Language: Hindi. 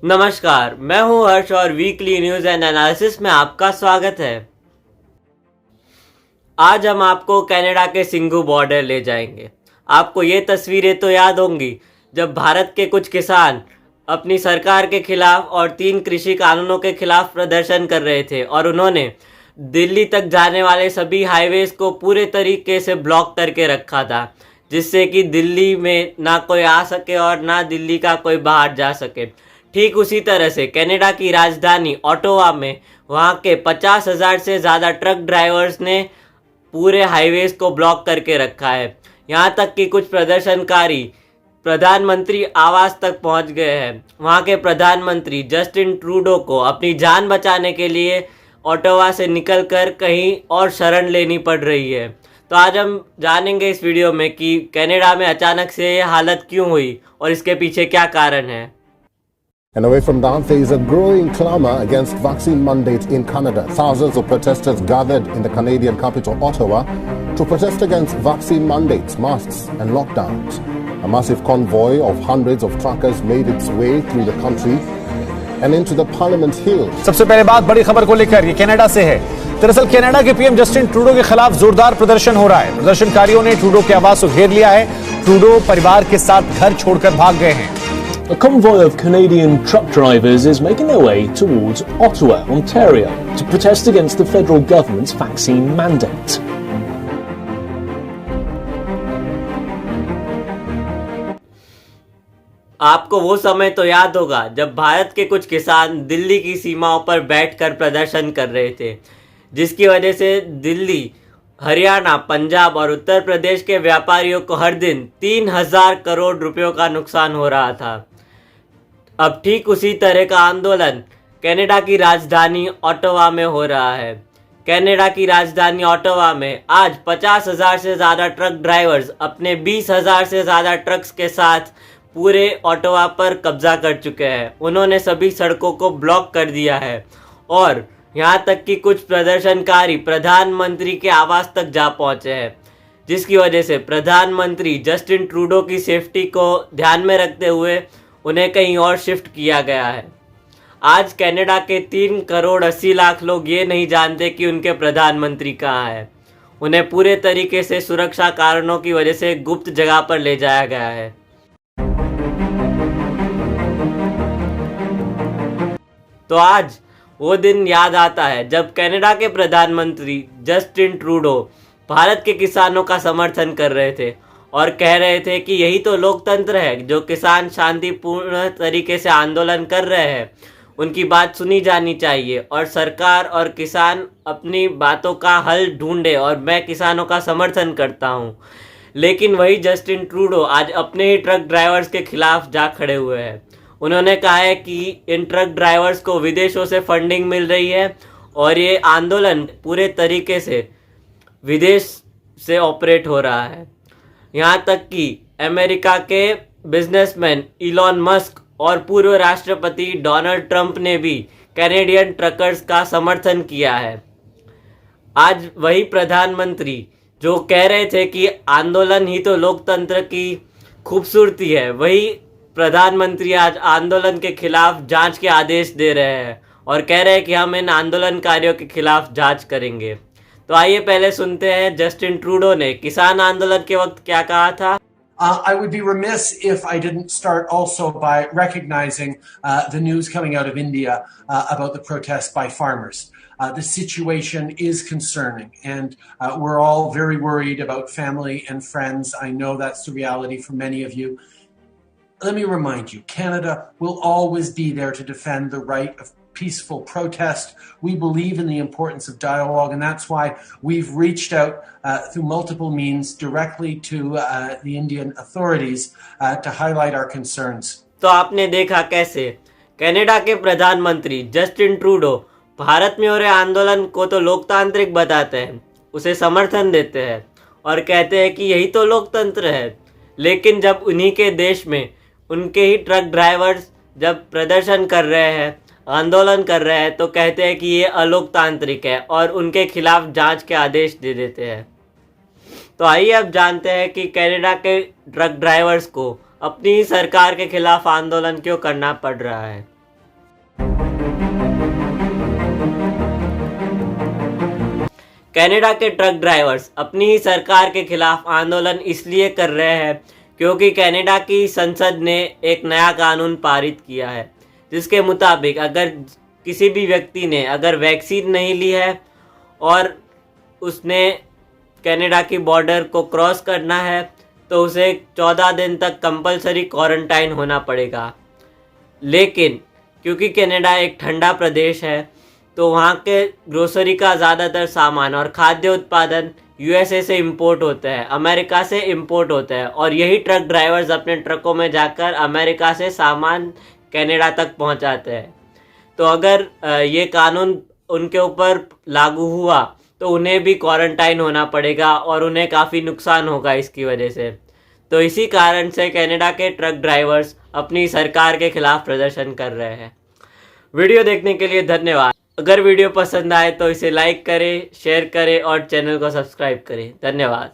नमस्कार, मैं हूं हर्ष और वीकली न्यूज एंड एनालिसिस में आपका स्वागत है। आज हम आपको कनाडा के सिंघू बॉर्डर ले जाएंगे। आपको ये तस्वीरें तो याद होंगी जब भारत के कुछ किसान अपनी सरकार के खिलाफ और 3 कृषि कानूनों के खिलाफ प्रदर्शन कर रहे थे और उन्होंने दिल्ली तक जाने वाले सभी हाईवेज को पूरे तरीके से ब्लॉक करके रखा था, जिससे कि दिल्ली में ना कोई आ सके और ना दिल्ली का कोई बाहर जा सके। ठीक उसी तरह से कनाडा की राजधानी ओटावा में वहाँ के 50,000 से ज़्यादा ट्रक ड्राइवर्स ने पूरे हाईवेज को ब्लॉक करके रखा है। यहाँ तक कि कुछ प्रदर्शनकारी प्रधानमंत्री आवास तक पहुँच गए हैं। वहाँ के प्रधानमंत्री जस्टिन ट्रूडो को अपनी जान बचाने के लिए ओटावा से निकलकर कहीं और शरण लेनी पड़ रही है। तो आज हम जानेंगे इस वीडियो में कि कनाडा में अचानक से ये हालत क्यों हुई और इसके पीछे क्या कारण है। And away from that, there is a growing clamor against vaccine mandates in Canada. Thousands of protesters gathered in the Canadian capital, Ottawa, to protest against vaccine mandates, masks and lockdowns. A massive convoy of hundreds of truckers made its way through the country and into the Parliament Hill. सबसे पहले बात बड़ी खबर को लेकर, ये कनाडा से है। दरअसल कनाडा के पीएम जस्टिन ट्रूडो के खिलाफ जोरदार प्रदर्शन हो रहा है। प्रदर्शनकारियों ने ट्रूडो के आवास को घेर लिया है। ट्रूडो परिवार के साथ घर छोड़कर भाग गए हैं। A convoy of Canadian truck drivers is making their way towards Ottawa, Ontario, to protest against the federal government's vaccine mandate. आपको वो समय तो याद होगा जब भारत के कुछ किसान दिल्ली की सीमाओं पर बैठकर प्रदर्शन कर रहे थे, जिसकी वजह से दिल्ली, हरियाणा, पंजाब और उत्तर प्रदेश के व्यापारियों को हर दिन 3,000 करोड़ रुपयों का नुकसान हो रहा था। अब ठीक उसी तरह का आंदोलन कनाडा की राजधानी ओटावा में हो रहा है। कनाडा की राजधानी ओटावा में आज 50,000 से ज़्यादा ट्रक ड्राइवर्स अपने 20,000 से ज़्यादा ट्रक्स के साथ पूरे ओटावा पर कब्जा कर चुके हैं। उन्होंने सभी सड़कों को ब्लॉक कर दिया है और यहाँ तक कि कुछ प्रदर्शनकारी प्रधानमंत्री के आवास तक जा पहुँचे हैं, जिसकी वजह से प्रधानमंत्री जस्टिन ट्रूडो की सेफ्टी को ध्यान में रखते हुए उन्हें कहीं और शिफ्ट किया गया है। आज कनाडा के 3 करोड़ 80 लाख लोग ये नहीं जानते कि उनके प्रधानमंत्री कहाँ है। उन्हें पूरे तरीके से सुरक्षा कारणों की वजह से गुप्त जगह पर ले जाया गया है। तो आज वो दिन याद आता है जब कनाडा के प्रधानमंत्री जस्टिन ट्रूडो भारत के किसानों का समर्थन कर रहे थे और कह रहे थे कि यही तो लोकतंत्र है, जो किसान शांतिपूर्ण तरीके से आंदोलन कर रहे हैं उनकी बात सुनी जानी चाहिए और सरकार और किसान अपनी बातों का हल ढूंढे और मैं किसानों का समर्थन करता हूं। लेकिन वही जस्टिन ट्रूडो आज अपने ही ट्रक ड्राइवर्स के खिलाफ जा खड़े हुए हैं। उन्होंने कहा है कि इन ट्रक ड्राइवर्स को विदेशों से फंडिंग मिल रही है और ये आंदोलन पूरे तरीके से विदेश से ऑपरेट हो रहा है। यहाँ तक कि अमेरिका के बिजनेसमैन इलॉन मस्क और पूर्व राष्ट्रपति डोनाल्ड ट्रंप ने भी कैनेडियन ट्रकर्स का समर्थन किया है। आज वही प्रधानमंत्री जो कह रहे थे कि आंदोलन ही तो लोकतंत्र की खूबसूरती है, वही प्रधानमंत्री आज आंदोलन के खिलाफ जांच के आदेश दे रहे हैं और कह रहे हैं कि हम इन आंदोलनकारियों के खिलाफ जांच करेंगे। तो आइए पहले सुनते हैं जस्टिन ट्रूडो ने किसान आंदोलन के वक्त क्या कहा था। I would be remiss if I didn't start also by recognizing the news coming out of India about the protest by farmers. The situation is concerning and we're all very worried about family and friends. I know that's the reality for many of you. Let me remind you, Canada will always be there to defend the right of peaceful protest. We believe in the importance of dialogue, and that's why we've reached out through multiple means directly to the Indian authorities to highlight our concerns. तो आपने देखा कैसे कनाडा के प्रधानमंत्री जस्टिन ट्रूडो भारत में हो रहे आंदोलन को तो लोकतांत्रिक बताते हैं, उसे समर्थन देते हैं और कहते हैं कि यही तो लोकतंत्र है। लेकिन जब उन्हीं के देश में उनके ही ट्रक ड्राइवर्स जब प्रदर्शन कर रहे हैं, आंदोलन कर रहे हैं, तो कहते हैं कि ये अलोकतांत्रिक है और उनके खिलाफ जांच के आदेश दे देते हैं। तो आइए अब जानते हैं कि कनाडा के ट्रक ड्राइवर्स को अपनी सरकार के खिलाफ आंदोलन क्यों करना पड़ रहा है। कनाडा के ट्रक ड्राइवर्स अपनी ही सरकार के खिलाफ आंदोलन इसलिए कर रहे हैं क्योंकि कनाडा की संसद ने एक नया कानून पारित किया है जिसके मुताबिक अगर किसी भी व्यक्ति ने अगर वैक्सीन नहीं ली है और उसने कनाडा की बॉर्डर को क्रॉस करना है तो उसे 14 दिन तक कंपलसरी क्वारंटाइन होना पड़ेगा। लेकिन क्योंकि कनाडा एक ठंडा प्रदेश है तो वहाँ के ग्रोसरी का ज़्यादातर सामान और खाद्य उत्पादन यूएसए से इंपोर्ट होते हैं, अमेरिका से इंपोर्ट होते हैं और यही ट्रक ड्राइवर्स अपने ट्रकों में जाकर अमेरिका से सामान कनाडा तक पहुँचाते हैं। तो अगर ये कानून उनके ऊपर लागू हुआ तो उन्हें भी क्वारंटाइन होना पड़ेगा और उन्हें काफ़ी नुकसान होगा इसकी वजह से। तो इसी कारण से कनाडा के ट्रक ड्राइवर्स अपनी सरकार के खिलाफ प्रदर्शन कर रहे हैं। वीडियो देखने के लिए धन्यवाद। अगर वीडियो पसंद आए तो इसे लाइक करें, शेयर करें और चैनल को सब्सक्राइब करें। धन्यवाद।